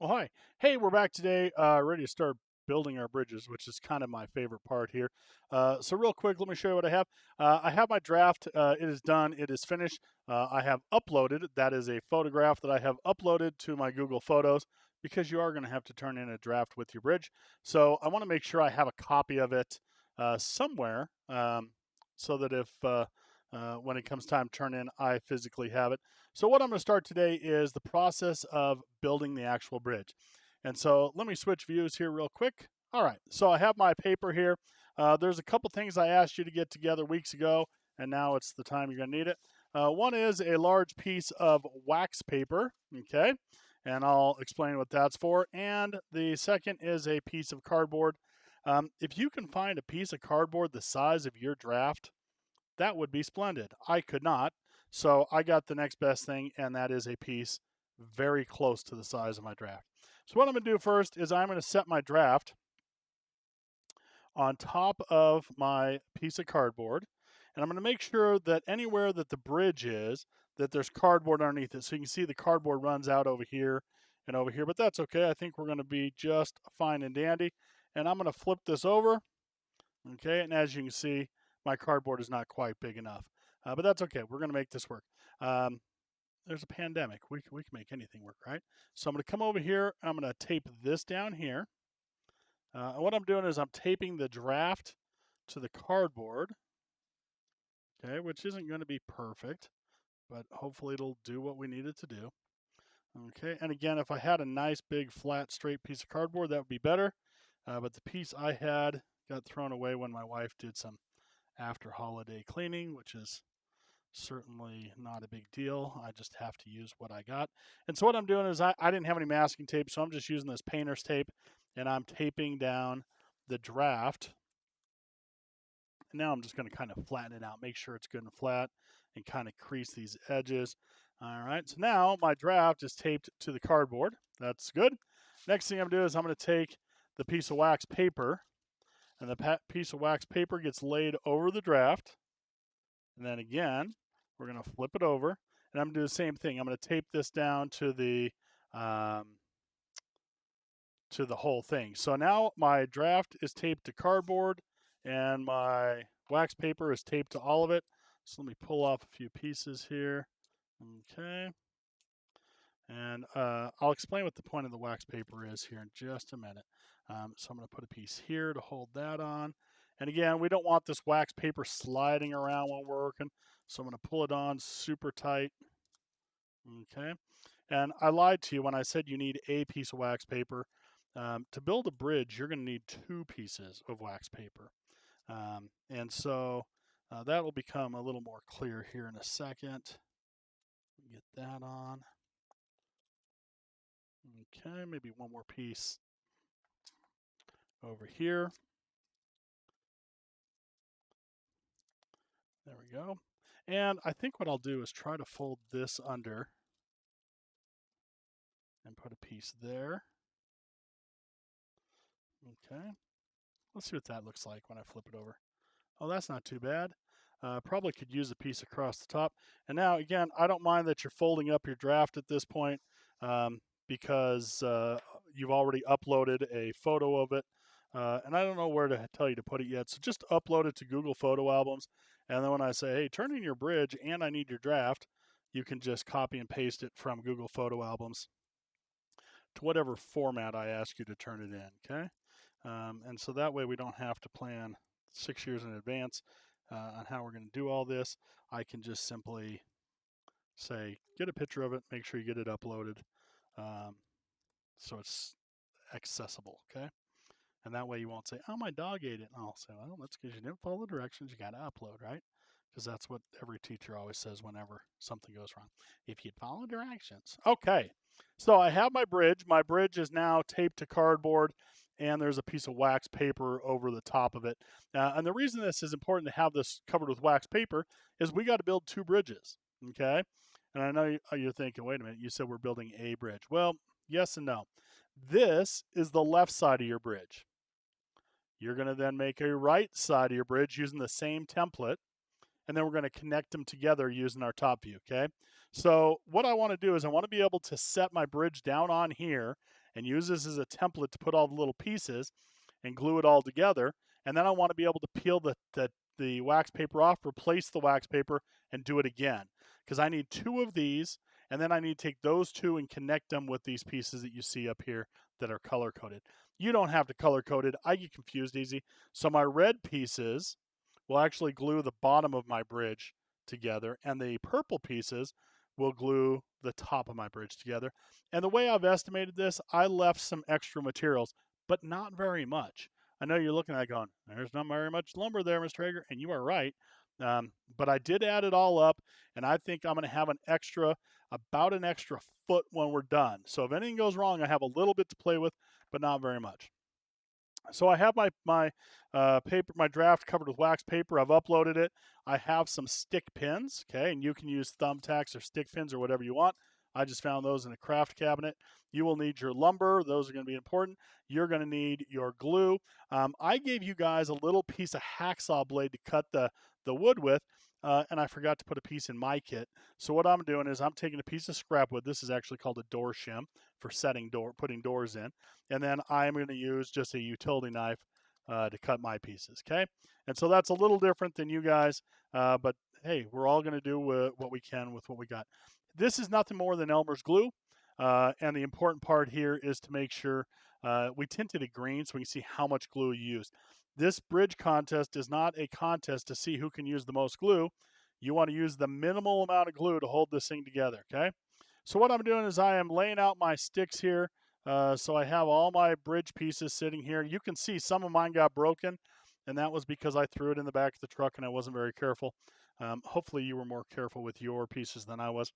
Well, hi. Hey, we're back today, ready to start building our bridges, which is kind of my favorite part here. So, real quick, let me show you what I have. I have my draft. It is done. It is finished. I have uploaded. That is a photograph that I have uploaded to my Google Photos because you are going to have to turn in a draft with your bridge. So, I want to make sure I have a copy of it somewhere so that if when it comes time to turn in, I physically have it. So what I'm going to start today is the process of building the actual bridge. And so let me switch views here real quick. All right, so I have my paper here. There's a couple things I asked you to get together weeks ago, and now it's the time you're going to need it. One is a large piece of wax paper, okay, and I'll explain what that's for. And the second is a piece of cardboard. If you can find a piece of cardboard the size of your draft, that would be splendid. I could not. So I got the next best thing, and that is a piece very close to the size of my draft. So what I'm going to do first is I'm going to set my draft on top of my piece of cardboard, and I'm going to make sure that anywhere that the bridge is, that there's cardboard underneath it. So you can see the cardboard runs out over here and over here, but that's okay. I think we're going to be just fine and dandy. And I'm going to flip this over, okay, and as you can see, my cardboard is not quite big enough. But that's okay. We're going to make this work. Um, there's a pandemic. We can make anything work, right? So I'm going to come over here. I'm going to tape this down here. And what I'm doing is I'm taping the draft to the cardboard, okay, which isn't going to be perfect, but hopefully it'll do what we need it to do. Okay, and again, if I had a nice big flat straight piece of cardboard, that would be better. But the piece I had got thrown away when my wife did some after holiday cleaning, which is certainly not a big deal. I just have to use what I got. And so what I'm doing is I didn't have any masking tape, so I'm just using this painter's tape, and I'm taping down the draft. And now I'm just going to kind of flatten it out, make sure it's good and flat, and kind of crease these edges. All right, so now my draft is taped to the cardboard. That's good. Next thing I'm doing is I'm going to take the piece of wax paper, and the piece of wax paper gets laid over the draft. And then again, we're going to flip it over, and I'm going to do the same thing. I'm going to tape this down um, to the whole thing. So now my draft is taped to cardboard, and my wax paper is taped to all of it. So let me pull off a few pieces here. Okay. And I'll explain what the point of the wax paper is here in just a minute. So I'm going to put a piece here to hold that on. And again, we don't want this wax paper sliding around while we're working. So I'm going to pull it on super tight. Okay. And I lied to you when I said you need a piece of wax paper. To build a bridge, you're going to need two pieces of wax paper. And so that will become a little more clear here in a second. Get that on. Okay, maybe one more piece over here. There we go. And I think what I'll do is try to fold this under and put a piece there. Okay. Let's see what that looks like when I flip it over. Oh, that's not too bad. Probably could use a piece across the top. And now, again, I don't mind that you're folding up your draft at this point because you've already uploaded a photo of it. And I don't know where to tell you to put it yet. So just upload it to Google Photo Albums. And then when I say, hey, turn in your bridge and I need your draft, you can just copy and paste it from Google Photo Albums to whatever format I ask you to turn it in. Okay. And so that way we don't have to plan 6 years in advance on how we're going to do all this. I can just simply say, get a picture of it, make sure you get it uploaded um, so it's accessible. Okay. And that way you won't say, oh, my dog ate it. And I'll say, well, that's because you didn't follow the directions. You got to upload, right? Because that's what every teacher always says whenever something goes wrong. If you follow directions. Okay. So I have my bridge. My bridge is now taped to cardboard, and there's a piece of wax paper over the top of it. And the reason this is important to have this covered with wax paper is we got to build two bridges. Okay. And I know you're thinking, wait a minute, you said we're building a bridge. Well, yes and no. This is the left side of your bridge. You're going to then make a right side of your bridge using the same template, and then we're going to connect them together using our top view, okay? So what I want to do is I want to be able to set my bridge down on here, and use this as a template to put all the little pieces and glue it all together. And then I want to be able to peel the wax paper off, replace the wax paper, and do it again. Because I need 2 of these, and then I need to take those 2 and connect them with these pieces that you see up here that are color-coded. You don't have to color-code it. I get confused easy. So my red pieces will actually glue the bottom of my bridge together, and the purple pieces will glue the top of my bridge together. And the way I've estimated this, I left some extra materials, but not very much. I know you're looking at it going, there's not very much lumber there, Mr. Hager, and you are right. But I did add it all up, and I think I'm going to have about an extra foot when we're done. So if anything goes wrong, I have a little bit to play with, but not very much. So I have my draft covered with wax paper. I've uploaded it. I have some stick pins, okay, and you can use thumbtacks or stick pins or whatever you want. I just found those in a craft cabinet. You will need your lumber. Those are going to be important. You're going to need your glue. I gave you guys a little piece of hacksaw blade to cut the wood with, and I forgot to put a piece in my kit. So what I'm doing is I'm taking a piece of scrap wood. This is actually called a door shim for putting doors in. And then I'm going to use just a utility knife to cut my pieces, okay? And so that's a little different than you guys, but hey, we're all going to do what we can with what we got. This is nothing more than Elmer's glue, and the important part here is to make sure we tinted it green so we can see how much glue you used. This bridge contest is not a contest to see who can use the most glue. You want to use the minimal amount of glue to hold this thing together, okay? So what I'm doing is I am laying out my sticks here. So I have all my bridge pieces sitting here. You can see some of mine got broken, and that was because I threw it in the back of the truck and I wasn't very careful. Hopefully you were more careful with your pieces than I was.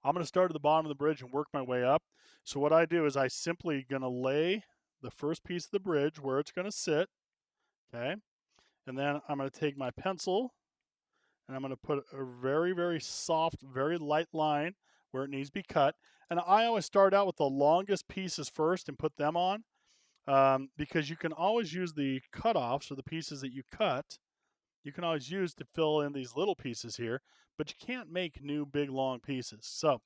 I'm going to start at the bottom of the bridge and work my way up. So what I do is I simply going to lay the first piece of the bridge where it's going to sit, okay? And then I'm going to take my pencil and I'm going to put a very, very soft, very light line where it needs to be cut. And I always start out with the longest pieces first and put them on because you can always use the cutoffs or the pieces that you cut. You can always use to fill in these little pieces here, but you can't make new big long pieces. So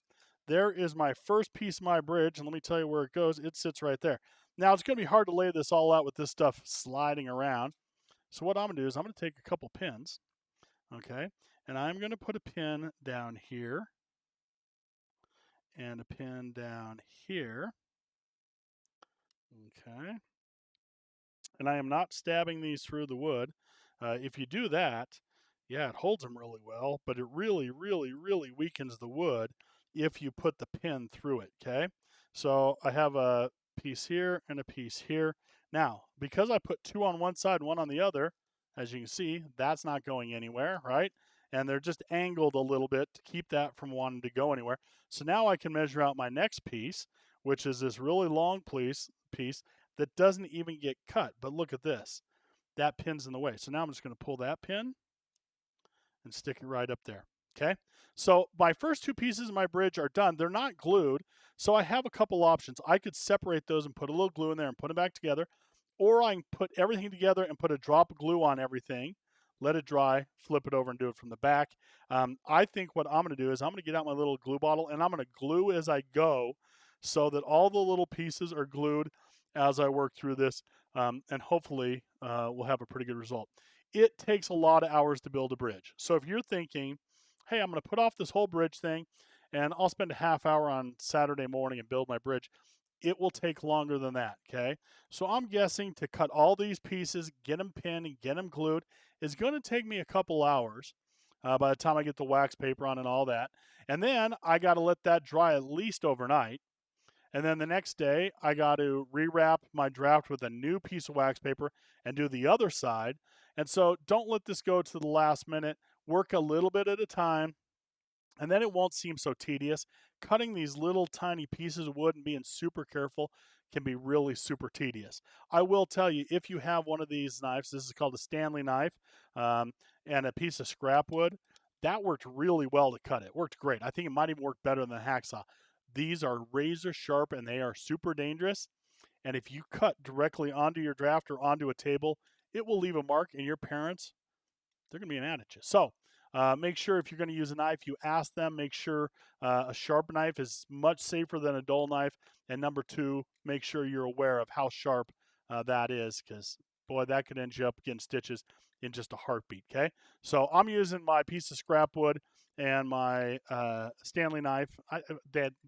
there is my first piece of my bridge, and let me tell you where it goes. It sits right there. Now it's going to be hard to lay this all out with this stuff sliding around. So what I'm going to do is I'm going to take a couple pins, okay, and I'm going to put a pin down here and a pin down here, okay, and I am not stabbing these through the wood. If you do that, yeah, it holds them really well, but it really, really, really weakens the wood if you put the pin through it, okay? So I have a piece here and a piece here. Now, because I put 2 on one side, 1 on the other, as you can see, that's not going anywhere, right? And they're just angled a little bit to keep that from wanting to go anywhere. So now I can measure out my next piece, which is this really long piece that doesn't even get cut. But look at this. That pin's in the way. So now I'm just going to pull that pin and stick it right up there. Okay, so my first 2 pieces of my bridge are done. They're not glued, so I have a couple options. I could separate those and put a little glue in there and put them back together, or I can put everything together and put a drop of glue on everything, let it dry, flip it over and do it from the back. I think what I'm going to do is I'm going to get out my little glue bottle and I'm going to glue as I go so that all the little pieces are glued as I work through this, and hopefully we'll have a pretty good result. It takes a lot of hours to build a bridge. So if you're thinking, hey, I'm going to put off this whole bridge thing and I'll spend a half hour on Saturday morning and build my bridge, it will take longer than that, okay? So I'm guessing to cut all these pieces, get them pinned and get them glued is going to take me a couple hours by the time I get the wax paper on and all that. And then I got to let that dry at least overnight. And then the next day, I got to rewrap my draft with a new piece of wax paper and do the other side. And so don't let this go to the last minute. Work a little bit at a time, and then it won't seem so tedious. Cutting these little tiny pieces of wood and being super careful can be really super tedious. I will tell you, if you have one of these knives, this is called a Stanley knife, and a piece of scrap wood, that worked really well to cut it. It worked great. I think it might even work better than the hacksaw. These are razor sharp and they are super dangerous. And if you cut directly onto your draft or onto a table, it will leave a mark, and your parents, they're going to be mad at you. So Make sure if you're going to use a knife, you ask them. Make sure a sharp knife is much safer than a dull knife. And number two, make sure you're aware of how sharp that is, because boy, that could end you up getting stitches in just a heartbeat. Okay, so I'm using my piece of scrap wood and my Stanley knife.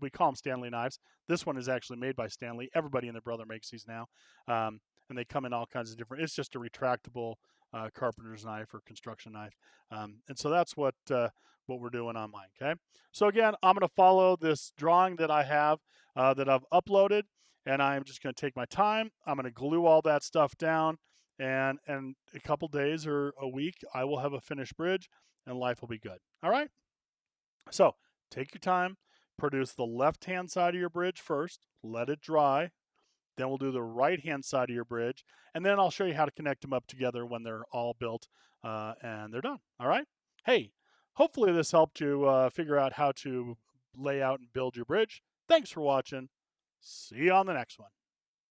We call them Stanley knives. This one is actually made by Stanley. Everybody and their brother makes these now, and they come in all kinds of different. It's just a retractable carpenter's knife or construction knife, and so that's what we're doing on mine. Okay, so again, I'm going to follow this drawing that I have that I've uploaded, and I'm just going to take my time. I'm going to glue all that stuff down, and a couple days or a week, I will have a finished bridge, and life will be good. All right. So take your time, produce the left-hand side of your bridge first, let it dry. Then we'll do the right-hand side of your bridge, and then I'll show you how to connect them up together when they're all built and they're done. All right? Hey, hopefully this helped you figure out how to lay out and build your bridge. Thanks for watching. See you on the next one.